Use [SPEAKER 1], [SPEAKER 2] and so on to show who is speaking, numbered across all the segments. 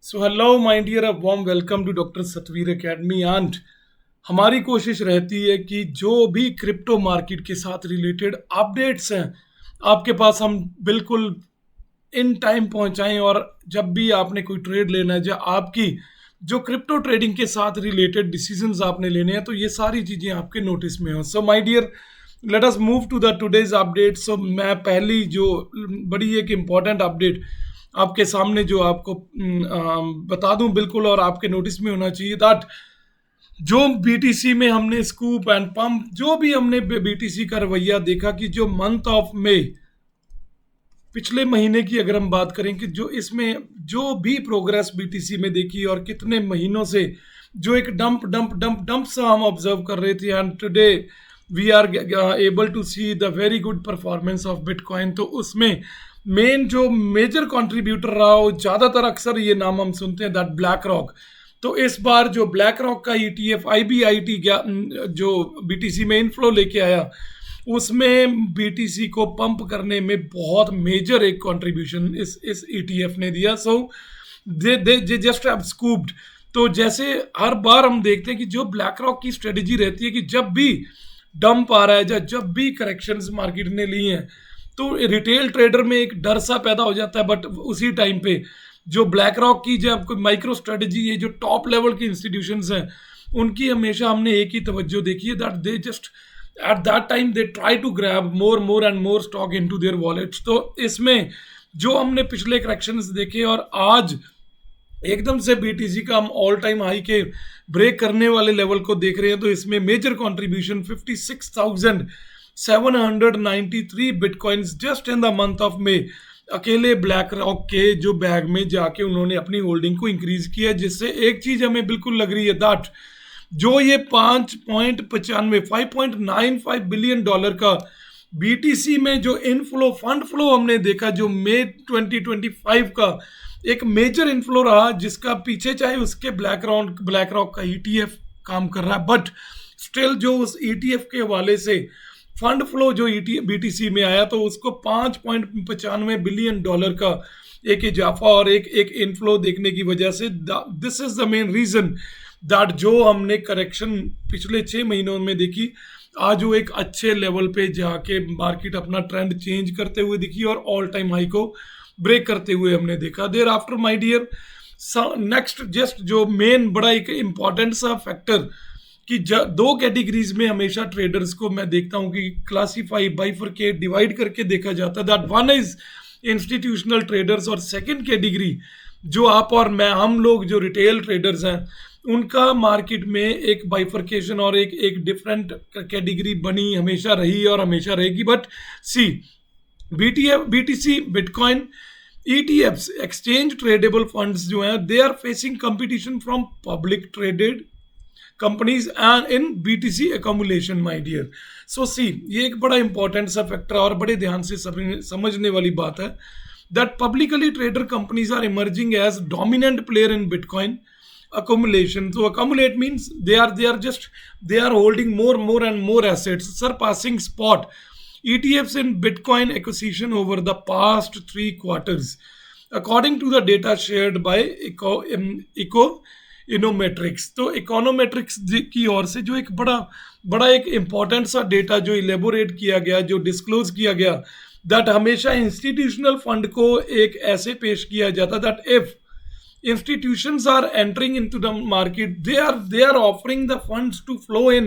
[SPEAKER 1] So hello my dear, a warm welcome to doctor Satvir academy. And हमारी कोशिश रहती है कि जो भी क्रिप्टो मार्केट के साथ रिलेटेड अपडेट्स हैं आपके पास हम बिल्कुल इन टाइम पहुंचाएं। और जब भी आपने कोई ट्रेड लेना है या आपकी जो क्रिप्टो ट्रेडिंग के साथ रिलेटेड डिसीजंस आपने लेने हैं तो ये सारी चीज़ें आपके नोटिस में हो। So my dear, let us move to the today's update. सो मैं पहली जो बड़ी एक इम्पॉर्टेंट अपडेट आपके सामने जो आपको बता दूं बिल्कुल, और आपके नोटिस में होना चाहिए दैट जो बीटीसी में हमने स्कूप एंड पंप जो भी हमने बीटीसी का रवैया देखा कि जो मंथ ऑफ मई पिछले महीने की अगर हम बात करें कि जो इसमें जो भी प्रोग्रेस बीटीसी में देखी और कितने महीनों से जो एक डंप डंप डंप डंप सा हम ऑब्जर्व कर रहे थे, and today we are able to see the very good performance of bitcoin. तो उसमें मेन जो मेजर कंट्रीब्यूटर रहा हो, ज़्यादातर अक्सर ये नाम हम सुनते हैं दैट ब्लैक रॉक। तो इस बार जो ब्लैक रॉक का ईटीएफ आईबीआईटी जो बीटीसी में इनफ्लो लेके आया उसमें बीटीसी को पंप करने में बहुत मेजर एक कंट्रीब्यूशन इस ईटीएफ ने दिया। सो दे जस्ट हैव स्कूप्ड। तो जैसे हर बार हम देखते हैं कि जो ब्लैक रॉक की स्ट्रेटेजी रहती है कि जब भी डंप आ रहा है या जब भी करेक्शंस मार्केट ने ली हैं तो रिटेल ट्रेडर में एक डर सा पैदा हो जाता है। बट उसी टाइम पे जो ब्लैक रॉक की जब कोई माइक्रो स्ट्रेटेजी है, जो टॉप लेवल की इंस्टीट्यूशंस हैं, उनकी हमेशा हमने एक ही तवज्जो देखी है that they just at that time they try to grab more and more stock into their wallets. तो इसमें जो हमने पिछले करेक्शंस देखे और आज एकदम से बीटीसी का हम ऑल टाइम हाई के ब्रेक करने वाले लेवल को देख रहे हैं, तो इसमें major contribution 56,793 bitcoins just in the month of May अकेले ब्लैक रॉक के जो बैग में जाके उन्होंने अपनी होल्डिंग को इंक्रीज किया। जिससे एक चीज हमें बिल्कुल लग रही है दैट जो ये 5.95 बिलियन डॉलर का बीटीसी में जो इनफ्लो फंड फ्लो हमने देखा, जो मई 2025 का एक मेजर इनफ्लो रहा, जिसका पीछे चाहे उसके ब्लैक रॉक का ईटीएफ काम कर रहा है, बट स्टिल जो उस ईटीएफ के हवाले से फंड फ्लो जो बीटीसी में आया तो उसको 5.95 बिलियन डॉलर का एक इजाफा और एक इनफ्लो देखने की वजह से this is the main reason that जो हमने करेक्शन पिछले 6 महीनों में देखी आज वो एक अच्छे लेवल पे जाके मार्केट अपना ट्रेंड चेंज करते हुए दिखी और ऑल टाइम हाई को ब्रेक करते हुए हमने देखा। Thereafter my dear, next just जो मेन बड़ा एक इम्पॉर्टेंट सा फैक्टर कि दो कैटेगरीज में हमेशा ट्रेडर्स को मैं देखता हूं कि क्लासीफाई बाइफरकेट डिवाइड करके देखा जाता है। That one is institutional traders और सेकंड कैटेगरी जो आप और मैं हम लोग जो रिटेल ट्रेडर्स हैं उनका मार्केट में एक बाइफरकेशन और एक डिफरेंट कैटेगरी बनी हमेशा रही और हमेशा रहेगी। But see BTC bitcoin ETFs exchange tradable funds जो हैं they are facing competition from public traded companies and in BTC accumulation my dear. So see ये एक बड़ा इंपॉर्टेंट सा फैक्टर और बड़े ध्यान से समझने वाली बात है that publicly trader companies are emerging as dominant player in bitcoin accumulation. So accumulate means they are holding more and more assets, surpassing spot ETFs in Bitcoin acquisition over the past 3 quarters, according to the data shared by Econometrics. तो Econometrics की ओर से जो एक बड़ा एक important सा data जो elaborate किया गया, जो डिस्क्लोज किया गया, दैट हमेशा इंस्टीट्यूशनल फंड को एक ऐसे पेश किया जाता that if institutions are entering into the market, they are offering the funds to flow in,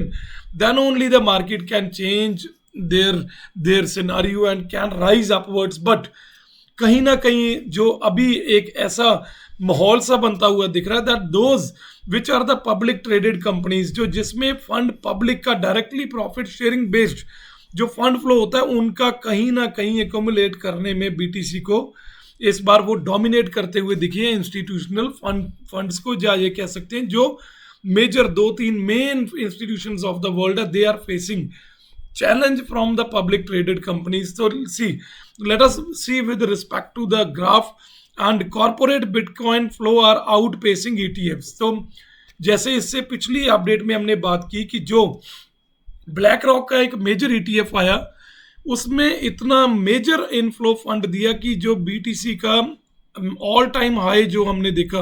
[SPEAKER 1] then only the market can change their scenario and can rise upwards. But कहीं ना कहीं जो अभी एक ऐसा माहौल सा बनता हुआ दिख रहा है that those which are the public traded companies जो जिसमें फंड पब्लिक का डायरेक्टली प्रॉफिट शेयरिंग बेस्ड जो फंड फ्लो होता है उनका कहीं ना कहीं एक्यूमुलेट करने में बीटीसी को इस बार वो डोमिनेट करते हुए दिखे हैं इंस्टीट्यूशनल फंड्स को, या ये कह सकते हैं जो major 2-3 main institutions of the world they are facing challenge from the public traded companies. So let us see with respect to the graph, and corporate Bitcoin flow are outpacing ETFs. तो जैसे इससे पिछली update में हमने बात की कि जो ब्लैक रॉक का एक मेजर ETF आया उसमें इतना मेजर इनफ्लो फंड दिया कि जो बीटीसी का ऑल टाइम हाई जो हमने देखा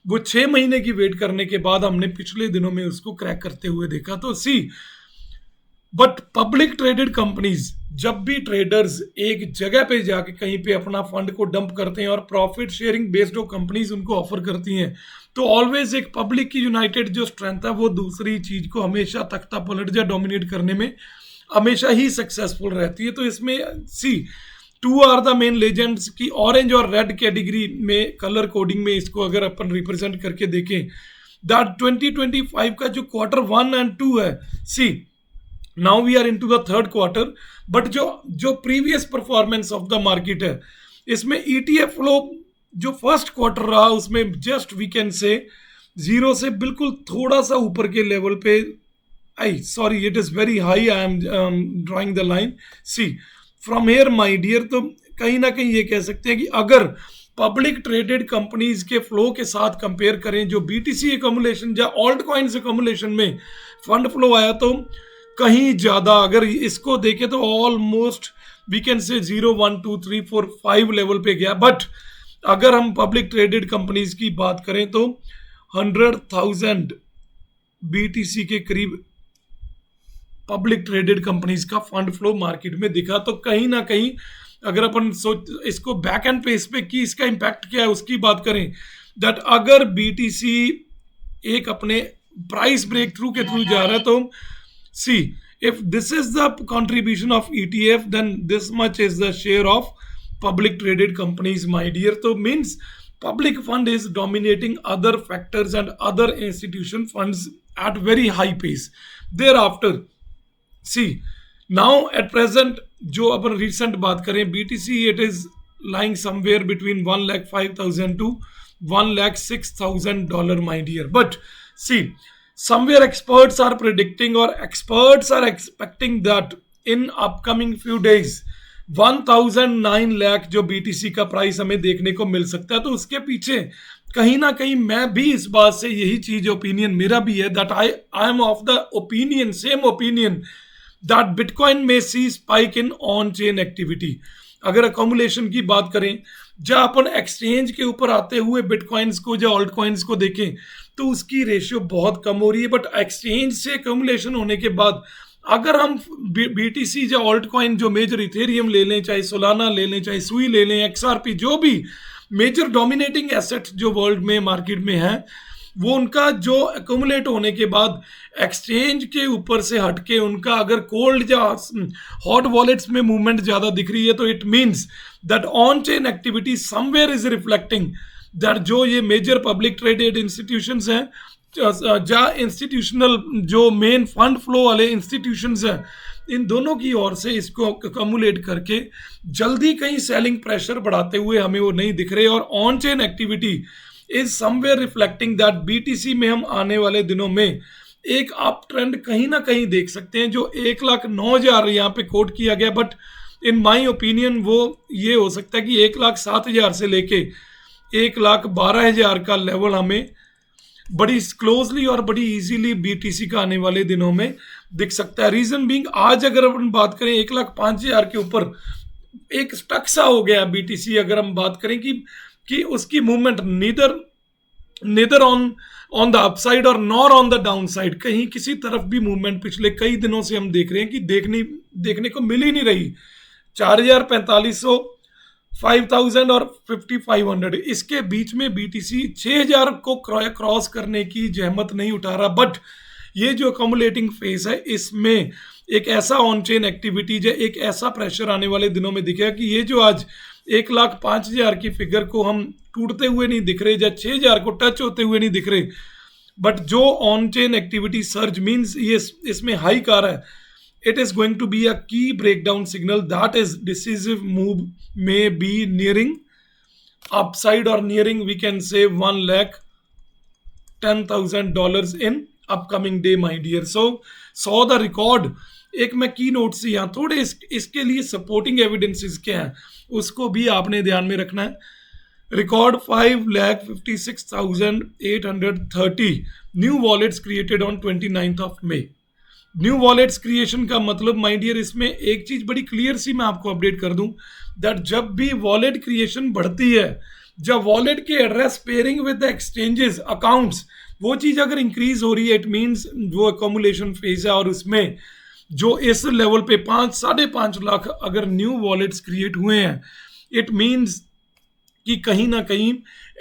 [SPEAKER 1] वो 6 महीने की वेट करने के बाद हमने पिछले दिनों में उसको क्रैक करते हुए देखा। तो सी, बट पब्लिक ट्रेडेड कंपनीज, जब भी ट्रेडर्स एक जगह पे जाके कहीं पे अपना फंड को डंप करते हैं और प्रॉफिट शेयरिंग बेस्ड जो कंपनीज उनको ऑफर करती हैं, तो ऑलवेज एक पब्लिक की यूनाइटेड जो स्ट्रेंथ है वो दूसरी चीज को हमेशा तख्ता पलट या डोमिनेट करने में हमेशा ही सक्सेसफुल रहती है। तो इसमें see, two are the main legends की ऑरेंज और रेड कैटेगरी में कलर कोडिंग में इसको अगर अपन रिप्रेजेंट करके देखें, दैट 2025 का जो Q1 and 2 है, see now we are into the third quarter, but जो previous performance of the market है, इसमें ETF फ्लो जो फर्स्ट क्वार्टर रहा उसमें just we can say zero से बिल्कुल थोड़ा सा ऊपर के लेवल पे, I sorry it is very high, I am drawing the line, see from here my dear. तो कहीं ना कहीं ये कह सकते हैं कि अगर पब्लिक ट्रेडेड कंपनीज के फ्लो के साथ कंपेयर करें, जो BTC एकमुलेशन या ऑल्ट कॉइन्स एकमुलेशन में फंड फ्लो आया, तो कहीं ज्यादा अगर इसको देखें तो ऑलमोस्ट वी कैन से 0 1 2 3 4 5 लेवल पे गया। बट अगर हम पब्लिक ट्रेडेड कंपनीज की बात करें तो 100,000 BTC के करीब पब्लिक ट्रेडेड कंपनीज का फंड फ्लो मार्केट में दिखा। तो कहीं ना कहीं अगर अपन सोच इसको बैक एंड पेस पे कि इसका इंपैक्ट क्या है उसकी बात करें, दैट अगर BTC एक अपने प्राइस ब्रेक थ्रू के थ्रू जा रहा है, तो see if this is the contribution of ETF, then this much is the share of public traded companies, my dear. So means public fund is dominating other factors and other institution funds at very high pace. Thereafter, see now at present जो अपन recent बात करें BTC, it is lying somewhere between 1,05,000 to $1,06,000, my dear. But see, somewhere experts are predicting or experts are expecting that in upcoming few days 1,009 lakh जो BTC का price हमें देखने को मिल सकता है। तो उसके पीछे कहीं ना कहीं मैं भी इस बात से यही चीज ओपिनियन मेरा भी है, that I am of the opinion, same opinion, that bitcoin में see spike in on chain activity. अगर अकोमुलेशन की बात करें, जब अपन एक्सचेंज के ऊपर आते हुए बिटकॉइंस को या ऑल्ट कॉइन्स को देखें तो उसकी रेशियो बहुत कम हो रही है, बट एक्सचेंज से अकोमुलेशन होने के बाद अगर हम BTC या ऑल्ट कॉइन जो मेजर इथेरियम ले लें, चाहे सोलाना ले लें, चाहे सुई ले लें, XRP, जो भी मेजर डोमिनेटिंग एसेट जो वर्ल्ड में मार्केट में है, वो उनका जो एक्यूमुलेट होने के बाद एक्सचेंज के ऊपर से हटके उनका अगर कोल्ड या हॉट वॉलेट्स में मूवमेंट ज्यादा दिख रही है, तो it means that on chain activity somewhere is reflecting that जो ये मेजर पब्लिक ट्रेडेड इंस्टीट्यूशंस हैं, जा इंस्टीट्यूशनल जो मेन फंड फ्लो वाले इंस्टीट्यूशंस हैं, इन दोनों की ओर से इसको अकोमुलेट करके जल्दी कहीं सेलिंग प्रेशर बढ़ाते हुए हमें वो नहीं दिख रहे। और on chain activity is somewhere reflecting that BTC में हम आने वाले दिनों में एक अप ट्रेंड कहीं ना कहीं देख सकते हैं, जो 1,09,000 यहाँ पे कोट किया गया, बट इन माई ओपिनियन वो ये हो सकता है कि 1,07,000 से लेके 1,12,000 का लेवल हमें बड़ी क्लोजली और बड़ी इजीली BTC का आने वाले दिनों में दिख सकता है। रीजन बीइंग, आज अगर अपन बात करें 1,05,000 के ऊपर एक स्टक सा हो गया BTC, अगर हम बात करें कि उसकी movement neither on the upside और nor on the down side, कहीं किसी तरफ भी मूवमेंट पिछले कई दिनों से हम देख रहे हैं कि देखने को मिल ही नहीं रही। 4,000, 4,500, 5,000 और 5,500 इसके बीच में BTC 6,000 को क्रॉस करने की जहमत नहीं उठा रहा। बट ये जो अकोमुलेटिंग फेज है, इसमें एक ऐसा ऑन चेन एक्टिविटी या एक ऐसा प्रेशर आने वाले दिनों में दिखेगा कि ये जो आज 1,05,000 की फिगर को हम टूटते हुए नहीं दिख रहे या 6,000 को टच होते हुए नहीं दिख रहे, बट जो on chain activity surge means ये इसमें हाई कार है, it is going to be a key breakdown signal that is decisive move may be nearing upside or nearing we can say $1,10,000 in upcoming day, my dear. So saw the record, एक मैं की note से यहाँ थोड़े इसके लिए supporting evidences क्या हैं उसको भी आपने ध्यान में रखना है। Record 5,56,830 new wallets created on 29th of May। New wallets creation का मतलब माय डियर, इसमें एक चीज बड़ी क्लियर सी मैं आपको अपडेट कर दूं, दैट जब भी वॉलेट क्रिएशन बढ़ती है जब वॉलेट के address pairing with the exchanges accounts, वो चीज अगर इंक्रीज हो रही है, इट मींस वो अकोमुलेशन फेज है, और उसमें जो इस लेवल पे 5-5.5 लाख अगर न्यू वॉलेट्स क्रिएट हुए हैं, इट मींस कि कहीं ना कहीं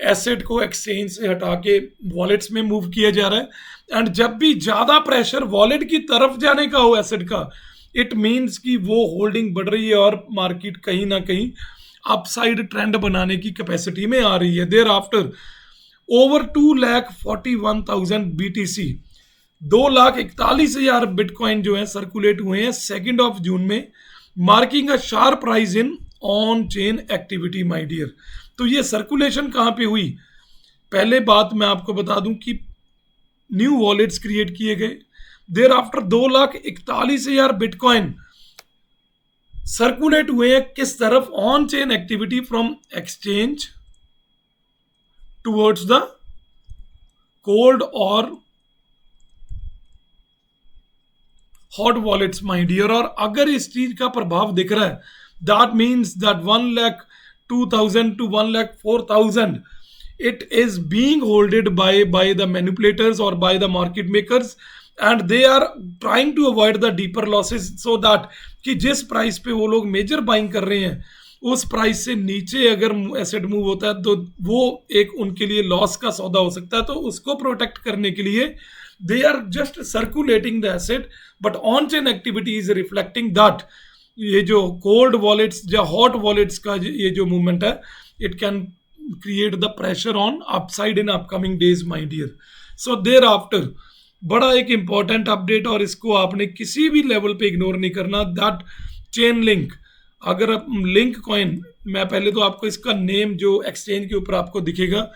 [SPEAKER 1] एसेट को एक्सचेंज से हटा के वॉलेट्स में मूव किया जा रहा है। एंड जब भी ज्यादा प्रेशर वॉलेट की तरफ जाने का हो एसेट का, इट मींस कि वो होल्डिंग बढ़ रही है और मार्केट कहीं ना कहीं अपसाइड ट्रेंड बनाने की कैपेसिटी में आ रही है। Thereafter over 2,41,000 BTC, 2,41,000 bitcoin जो है सर्कुलेट हुए हैं 2 जून में, marking a sharp rise in on chain activity my dear. तो ये सर्कुलेशन कहां पे हुई? पहले बात मैं आपको बता दूं कि न्यू वॉलेट्स क्रिएट किए गए, देयर आफ्टर 2,41,000 बिटकॉइन सर्कुलेट हुए हैं किस तरफ? On chain activity from exchange towards the cold और हॉट वॉलेट्स माय डियर। और अगर इस चीज का प्रभाव दिख रहा है, that means that 1,02,000 to 1,04,000 it is being holded by the manipulators or by the market makers, and they are trying to avoid the deeper losses so that कि जिस प्राइस पे वो लोग मेजर बाइंग कर रहे हैं, उस प्राइस से नीचे अगर एसेट मूव होता है तो वो एक उनके लिए लॉस का सौदा हो सकता है। तो उसको प्रोटेक्ट करने के लिए they are just circulating the asset, but on chain activity is reflecting that ये जो कोल्ड वॉलेट्स या हॉट वॉलेट्स का ये जो मूवमेंट है, it can create the pressure on upside in upcoming days my dear. So thereafter बड़ा एक important update, और इसको आपने किसी भी लेवल पे इग्नोर नहीं करना, दैट चेन लिंक। अगर आप लिंक कॉइन, मैं पहले तो आपको इसका नेम जो एक्सचेंज के ऊपर आपको दिखेगा,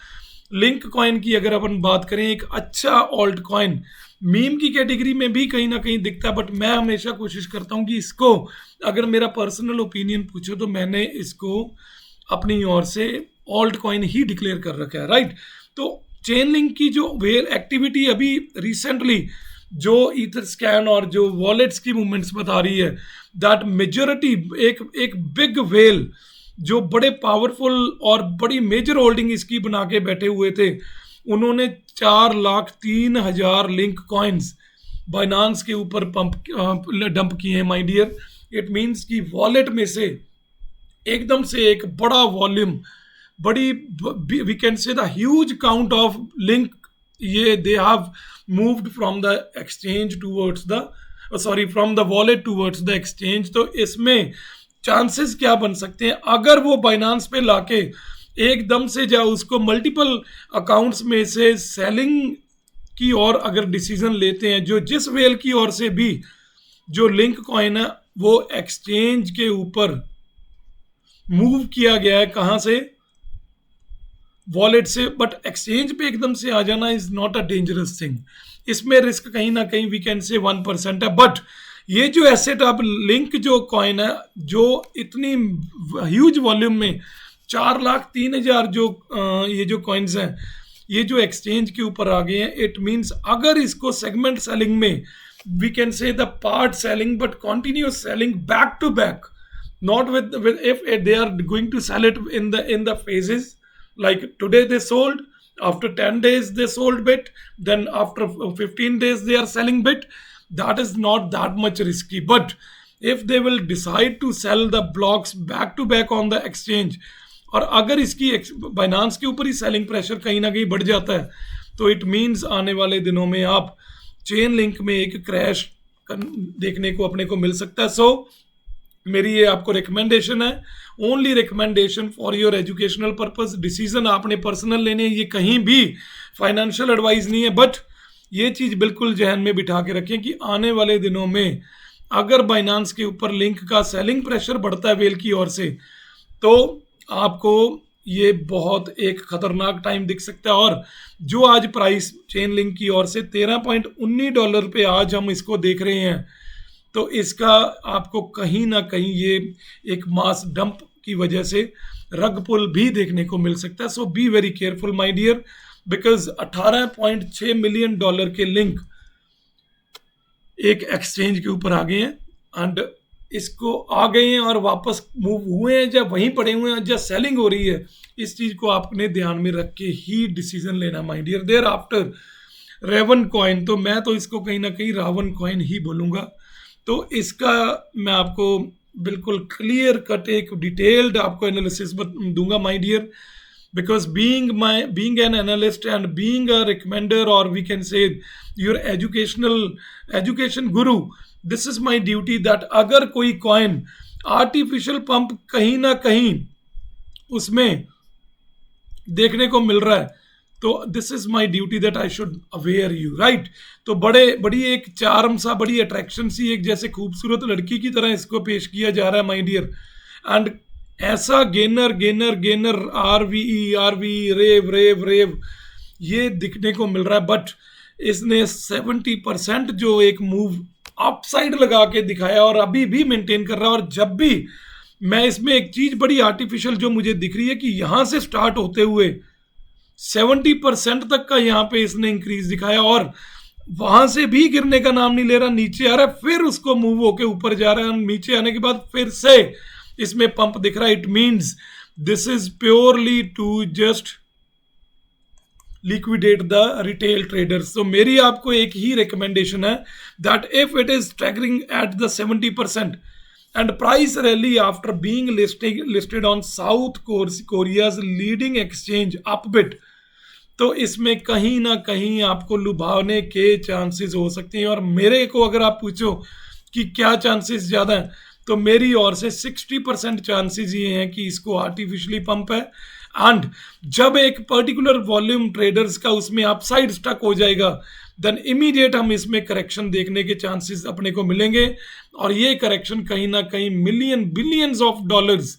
[SPEAKER 1] लिंक कॉइन की अगर अपन बात करें, एक अच्छा ऑल्ट कॉइन मीम की कैटेगरी में भी कहीं ना कहीं दिखता है, बट मैं हमेशा कोशिश करता हूं कि इसको, अगर मेरा पर्सनल ओपिनियन पूछो तो मैंने इसको अपनी ओर से ऑल्ट कॉइन ही डिक्लेयर कर रखा है, राइट। तो चेन लिंक की जो वेल एक्टिविटी अभी रिसेंटली जो ईथर स्कैन और जो वॉलेट्स की मूवमेंट्स बता रही है, दैट मेजोरिटी एक बिग वेल जो बड़े पावरफुल और बड़ी मेजर होल्डिंग इसकी बना के बैठे हुए थे, उन्होंने 4,03,000 लिंक कॉइन्स बाइनांस के ऊपर डंप किए हैं माय डियर। इट मींस कि वॉलेट में से एकदम से एक बड़ा वॉल्यूम, बड़ी we can say the huge count of link, ये they have moved from the exchange towards the from the wallet towards the exchange. तो इसमें चांसेस क्या बन सकते हैं? अगर वो बाइनांस पे लाके एकदम से जाओ उसको मल्टीपल अकाउंट्स में से सेलिंग की और अगर डिसीजन लेते हैं, जो जिस वेल की ओर से भी जो लिंक कॉइन है वो एक्सचेंज के ऊपर मूव किया गया है, कहां से? वॉलेट से। बट एक्सचेंज पे एकदम से आ जाना is not a dangerous thing, इसमें रिस्क कहीं ना कहीं वी कैन से 1% है। बट ये जो एसेट अब लिंक जो कॉइन है, जो इतनी ह्यूज वॉल्यूम में 4,03,000 जो ये जो कॉइन्स हैं, ये जो एक्सचेंज के ऊपर आ गए हैं, इट मींस अगर इसको सेगमेंट सेलिंग में we can say the part selling but continuous selling back to back, not with if they are going to sell it in the phases, like today they sold, after 10 days they sold bit, then after 15 days they are selling bit, that is not that much risky. But if they will decide to sell the blocks back to back on the exchange, और अगर इसकी Binance के ऊपर ही selling pressure कहीं ना कहीं बढ़ जाता है, तो इट मीन्स आने वाले दिनों में आप चेन लिंक में एक क्रैश देखने को अपने को मिल सकता है। सो मेरी ये आपको रिकमेंडेशन है, only recommendation for your educational purpose. Decision आपने पर्सनल लेने, ये कहीं भी फाइनेंशियल एडवाइस नहीं है, बट ये चीज़ बिल्कुल जहन में बिठा के रखें कि आने वाले दिनों में अगर बाइनांस के ऊपर लिंक का सेलिंग प्रेशर बढ़ता है वेल की ओर से, तो आपको ये बहुत एक खतरनाक टाइम दिख सकता है। और जो आज प्राइस चेन लिंक की ओर से $13.19 पे आज हम इसको देख रहे हैं, तो इसका आपको कहीं ना कहीं ये एक मास डंप की वजह से रग पुल भी देखने को मिल सकता है। So be very careful my dear, because $18.6 million के लिंक एक एक्सचेंज के ऊपर आ गए हैं, एंड इसको आ गए हैं और वापस मूव हुए हैं, या वहीं पड़े हुए हैं, या सेलिंग हो रही है, इस चीज को आपने ध्यान में रख के ही डिसीजन लेना my dear. Thereafter Ravencoin, तो मैं तो इसको कहीं ना कहीं रावण कॉइन ही बोलूंगा। तो इसका मैं आपको बिल्कुल क्लियर कट एक डिटेल्ड आपको एनालिसिस दूंगा my dear, because being an analyst and being a recommender, or we can say your education guru, this is my duty that अगर कोई कॉइन आर्टिफिशियल पंप कहीं ना कहीं उसमें देखने को मिल रहा है, तो this is my duty that I should aware you, right. तो बड़ी एक चार्म सा, बड़ी अट्रैक्शन सी, एक जैसे खूबसूरत लड़की की तरह इसको पेश किया जा रहा है माय डियर। एंड ऐसा गेनर गेनर गेनर आरवीई रेव रेव रेव ये दिखने को मिल रहा है, बट इसने 70% जो एक मूव अपसाइड लगा के दिखाया और अभी भी मेंटेन कर रहा है। और जब भी मैं इसमें एक चीज बड़ी आर्टिफिशियल जो मुझे दिख रही है कि यहां से स्टार्ट होते हुए 70% तक का यहाँ पे इसने इंक्रीज दिखाया, और वहां से भी गिरने का नाम नहीं ले रहा, नीचे आ रहा है, फिर उसको मूव होके ऊपर जा रहा है, नीचे आने के बाद फिर से इसमें पंप दिख रहा है। It means this is purely to just liquidate the retail traders. तो मेरी आपको एक ही रिकमेंडेशन है that if it is triggering at the 70% and price rally after being listed on South Korea's leading exchange Upbit, तो इसमें कहीं ना कहीं आपको लुभाने के चांसेस हो सकते हैं। और मेरे को अगर आप पूछो कि क्या चांसेस ज़्यादा हैं, तो मेरी ओर से 60% चांसेस ये हैं कि इसको आर्टिफिशियली पंप है। एंड जब एक पर्टिकुलर वॉल्यूम ट्रेडर्स का उसमें अपसाइड स्टक हो जाएगा, देन इमीडिएट हम इसमें करेक्शन देखने के चांसेस अपने को मिलेंगे, और ये करेक्शन कहीं ना कहीं मिलियन बिलियंस ऑफ डॉलर्स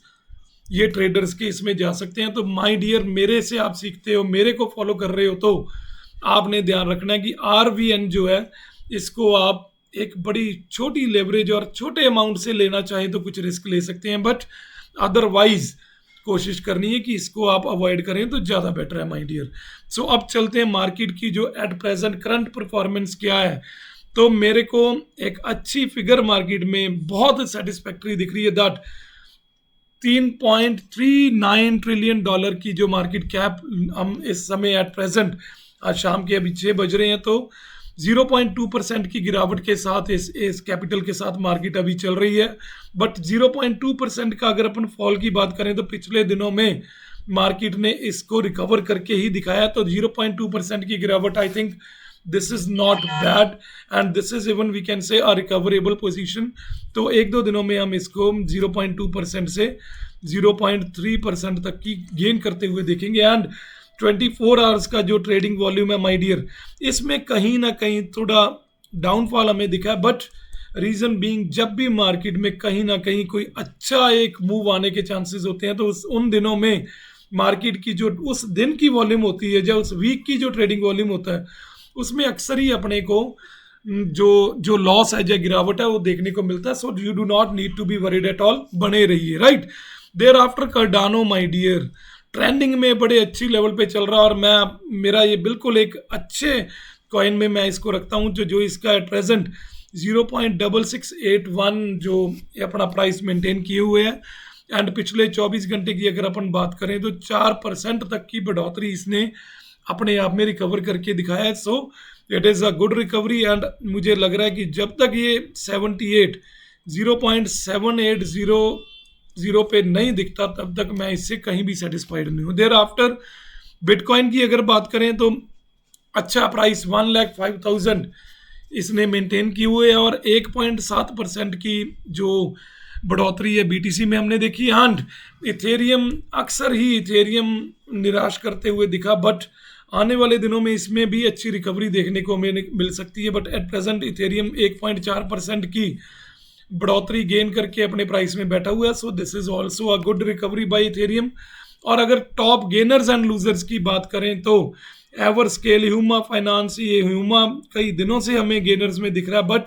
[SPEAKER 1] ये ट्रेडर्स के इसमें जा सकते हैं। तो माय डियर, मेरे से आप सीखते हो, मेरे को फॉलो कर रहे हो, तो आपने ध्यान रखना है कि आरवीएन जो है इसको आप एक बड़ी छोटी लेवरेज और छोटे अमाउंट से लेना चाहे तो कुछ रिस्क ले सकते हैं, बट अदरवाइज कोशिश करनी है कि इसको आप अवॉइड करें तो ज़्यादा बेटर है माय डियर। सो अब चलते हैं मार्केट की जो एट प्रेजेंट करंट परफॉर्मेंस क्या है। तो मेरे को एक अच्छी फिगर मार्केट में बहुत सेटिस्फैक्टरी दिख रही है, दैट 3.39 ट्रिलियन डॉलर की जो मार्केट कैप हम इस समय एट प्रेजेंट, आज शाम के अभी 6 बज रहे हैं, तो 0.2% की गिरावट के साथ इस कैपिटल के साथ मार्केट अभी चल रही है। बट 0.2% का अगर अपन फॉल की बात करें तो पिछले दिनों में मार्केट ने इसको रिकवर करके ही दिखाया। तो 0.2% की गिरावट, I think this is not bad, and this is even we can say a recoverable position. तो एक दो दिनों में हम इसको 0.2% से 0.3% तक की गेन करते हुए देखेंगे। एंड 24 आवर्स का जो ट्रेडिंग वॉल्यूम है माय डियर, इसमें कहीं ना कहीं थोड़ा डाउनफॉल हमें दिखा है, बट रीजन बीइंग जब भी मार्केट में कहीं ना कहीं कोई अच्छा एक मूव आने के चांसेस होते हैं, तो उन दिनों में मार्केट की जो उस दिन की वॉल्यूम होती है, या उस वीक की जो ट्रेडिंग वॉल्यूम होता है, उसमें अक्सर ही अपने को जो लॉस है या गिरावट है वो देखने को मिलता है। So you do not need to be worried at all, बने रहिए, right. Thereafter Cardano my dear trending में बड़े अच्छी लेवल पे चल रहा है, और मेरा ये बिल्कुल एक अच्छे कॉइन में मैं इसको रखता हूँ, जो इसका एट प्रेजेंट 0.6681 जो अपना प्राइस मेंटेन किए हुए है। एंड पिछले 24 घंटे की अगर अपन बात करें तो 4% तक की बढ़ोतरी इसने अपने आप में रिकवर करके दिखाया है। So it is a good recovery, and मुझे लग रहा है कि जब तक ये 0.780 पे नहीं दिखता तब तक मैं इससे कहीं भी सेटिस्फाइड नहीं हूँ। देयर आफ्टर बिटकॉइन की अगर बात करें तो अच्छा प्राइस 1,05,000 इसने मेंटेन किए हुए है, और 1.7% की जो बढ़ोतरी है बीटीसी में हमने देखी। एंड इथेरियम, अक्सर ही इथेरियम निराश करते हुए दिखा, बट आने वाले दिनों में इसमें भी अच्छी रिकवरी देखने को मिल सकती है। बट एट प्रेजेंट इथेरियम 1.4% की बढ़ोतरी गेन करके अपने प्राइस में बैठा हुआ है। So this is also a good recovery by Ethereum. और अगर टॉप गेनर्स एंड लूजर्स की बात करें तो एवर स्केल, ह्यूमा फाइनेंस, ये ह्यूमा कई दिनों से हमें गेनर्स में दिख रहा है, बट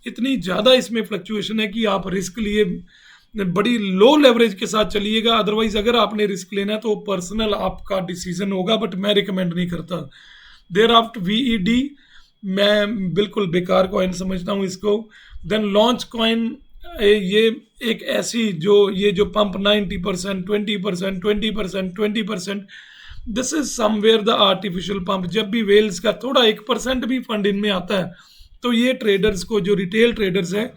[SPEAKER 1] इतनी ज़्यादा इसमें फ्लक्चुएशन है कि आप रिस्क लिए बड़ी लो लेवरेज के साथ चलिएगा। अदरवाइज अगर आपने रिस्क लेना है तो पर्सनल आपका डिसीजन होगा, बट मैं रिकमेंड नहीं करता। देयर आफ्टर VED मैं बिल्कुल बेकार कॉइन समझता हूँ इसको। देन लॉन्च कॉइन ये एक ऐसी जो pump 90%, 20%, 20%, 20%, this is somewhere the artificial pump. जब भी वेल्स का थोड़ा 1% भी फंड इनमें आता है तो ये ट्रेडर्स को, जो रिटेल ट्रेडर्स हैं,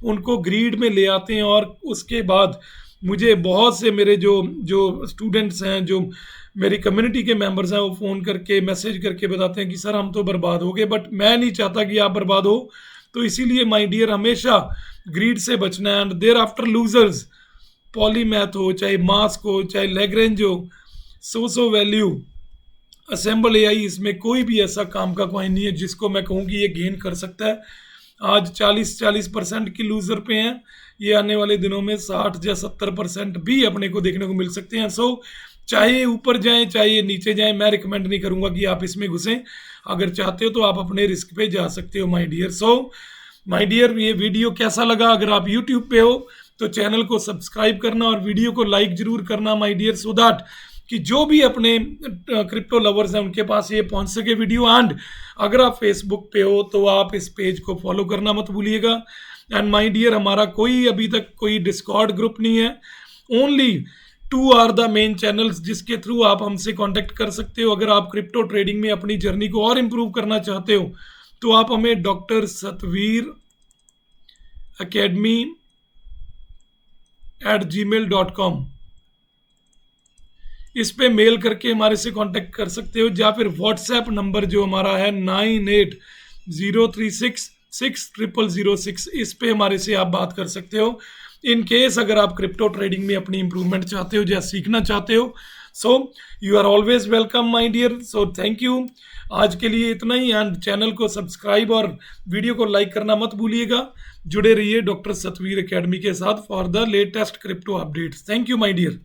[SPEAKER 1] उनको ग्रीड में ले आते हैं। और उसके बाद मुझे बहुत से मेरे जो जो स्टूडेंट्स हैं, जो मेरी कम्युनिटी के मेंबर्स हैं, वो फ़ोन करके मैसेज करके बताते हैं कि सर हम तो बर्बाद हो गए। बट मैं नहीं चाहता कि आप बर्बाद हो, तो इसीलिए माय डियर हमेशा ग्रीड से बचना है। And thereafter losers, Polymath हो, चाहे मास्क हो, चाहे लैग्रेंज हो, सोसो वैल्यू, असेंबल एआई, इसमें कोई भी ऐसा काम का कॉइन नहीं है जिसको मैं कहूँ कि ये गेन कर सकता है। आज 40% की लूजर पे हैं, ये आने वाले दिनों में 60 या 70% भी अपने को देखने को मिल सकते हैं। सो चाहे ऊपर जाएं चाहे नीचे जाएं, मैं रिकमेंड नहीं करूंगा कि आप इसमें घुसें। अगर चाहते हो तो आप अपने रिस्क पे जा सकते हो my dear. So my dear, ये वीडियो कैसा लगा? अगर आप यूट्यूब पे हो तो चैनल को सब्सक्राइब करना और वीडियो को लाइक जरूर करना माय डियर, सो दैट कि जो भी अपने क्रिप्टो लवर्स हैं उनके पास ये पहुंच सके वीडियो। एंड अगर आप फेसबुक पे हो तो आप इस पेज को फॉलो करना मत भूलिएगा। एंड माय डियर, हमारा कोई अभी तक कोई डिस्कॉर्ड ग्रुप नहीं है, only 2 are the main channels जिसके थ्रू आप हमसे कांटेक्ट कर सकते हो। अगर आप क्रिप्टो ट्रेडिंग में अपनी जर्नी को और इम्प्रूव करना चाहते हो तो आप हमें डॉक्टर सतवीर academy@gmail.com इस पे मेल करके हमारे से कांटेक्ट कर सकते हो, या फिर व्हाट्सएप नंबर जो हमारा है 9803660006, इस पे हमारे से आप बात कर सकते हो इन केस अगर आप क्रिप्टो ट्रेडिंग में अपनी इंप्रूवमेंट चाहते हो या सीखना चाहते हो। So you are always welcome my dear. So thank you, आज के लिए इतना ही। एंड चैनल को सब्सक्राइब और वीडियो को लाइक करना मत भूलिएगा। जुड़े रहिए डॉक्टर सतवीर एकेडमी के साथ for the latest crypto updates. Thank you my dear.